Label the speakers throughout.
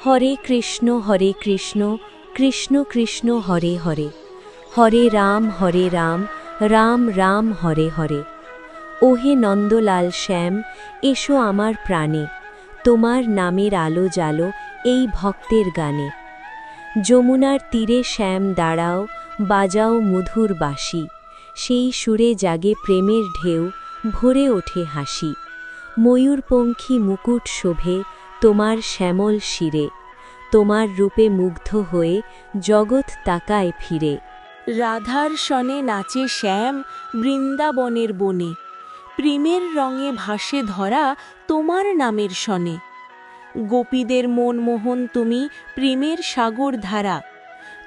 Speaker 1: হরে কৃষ্ণ কৃষ্ণ কৃষ্ণ হরে হরে, হরে রাম রাম রাম হরে হরে। ওহে নন্দলাল শ্যাম, এসো আমার প্রাণে, তোমার নামের আলো জালো এই ভক্তের গানে। যমুনার তীরে শ্যাম দাঁড়াও, বাজাও মধুর বাঁশি, সেই সুরে জাগে প্রেমের ঢেউ, ভরে ওঠে হাসি। ময়ূরপঙ্খী মুকুট শোভে তোমার শ্যামল শিরে, তোমার রূপে মুগ্ধ হয়ে জগৎ তাকায় ফিরে।
Speaker 2: রাধার সনে নাচে শ্যাম বৃন্দাবনের বনে, প্রেমের রঙে ভাসে ধরা তোমার নামের সনে। গোপীদের মন মোহন তুমি প্রেমের সাগর ধারা,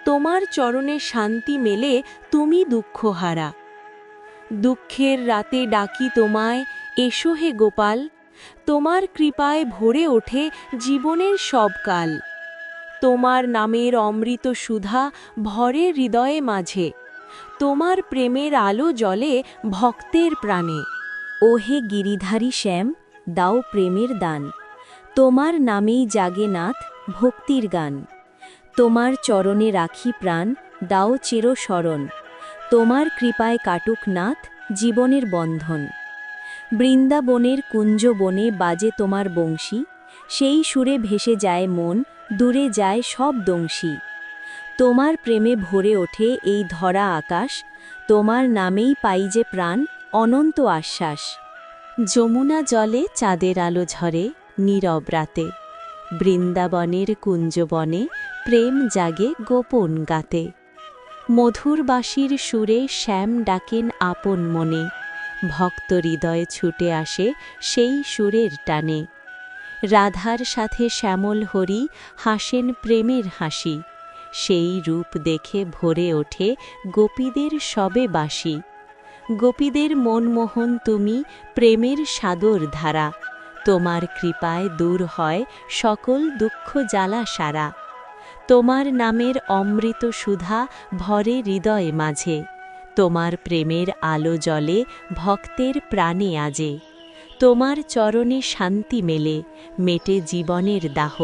Speaker 2: তোমার চরণে শান্তি মেলে তুমি দুঃখহারা। দুঃখের রাতে ডাকি তোমায়, এসো হে গোপাল, তোমার কৃপায় ভরে ওঠে জীবনের সব কাল। তোমার নামের অমৃত সুধা ভরে হৃদয়ে মাঝে, তোমার প্রেমের আলো জ্বলে ভক্তের প্রাণে।
Speaker 1: ওহে গিরিধারী শ্যাম, দাও প্রেমের দান, তোমার নামেই জাগে নাথ ভক্তির গান। তোমার চরণে রাখি প্রাণ, দাও চিরশরণ, তোমার কৃপায় কাটুক নাথ জীবনের বন্ধন। বৃন্দাবনের কুঞ্জবনে বাজে তোমার বংশী, সেই সুরে ভেসে যায় মন, দূরে যায় সব দংশী। তোমার প্রেমে ভরে ওঠে এই ধরা আকাশ, তোমার নামেই পাই যে প্রাণ অনন্ত আশ্বাস।
Speaker 2: যমুনা জলে চাঁদের আলো ঝরে নীরব রাতে, বৃন্দাবনের কুঞ্জবনে প্রেম জাগে গোপন গাতে। মধুর বাঁশির সুরে শ্যাম ডাকেন আপন মনে, ভক্ত হৃদয়ে ছুটে আসে সেই সুরের টানে। রাধার সাথে শ্যামল হরি হাসেন প্রেমের হাসি, সেই রূপ দেখে ভরে ওঠে গোপীদের সবে বাসি। গোপীদের মনমোহন তুমি প্রেমের সাদর ধারা, তোমার কৃপায় দূর হয় সকল দুঃখ জ্বালা সারা। তোমার নামের অমৃত সুধা ভরে হৃদয় মাঝে, তোমার প্রেমের আলো জ্বলে ভক্তের প্রাণে আজে। তোমার চরণে শান্তি মেলে, মেটে জীবনের দাহ।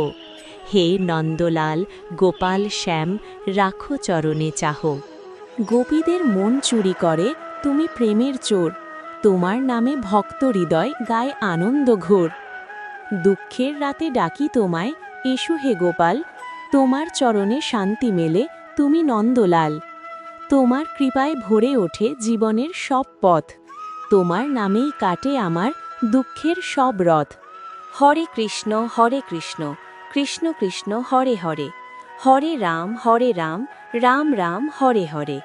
Speaker 2: হে নন্দলাল গোপাল শ্যাম, রাখো চরণে চাহ। গোপীদের মন চুরি করে তুমি প্রেমের চোর, তোমার নামে ভক্ত হৃদয় গায় আনন্দ ঘোর। দুঃখের রাতে ডাকি তোমায়, এসো হে গোপাল, তোমার চরণে শান্তি মেলে তুমি নন্দলাল। তোমার কৃপায় ভরে ওঠে জীবনের সব পথ, তোমার নামেই কাটে আমার দুঃখের সব রথ।
Speaker 1: হরে কৃষ্ণ কৃষ্ণ কৃষ্ণ হরে হরে, হরে রাম রাম রাম হরে হরে।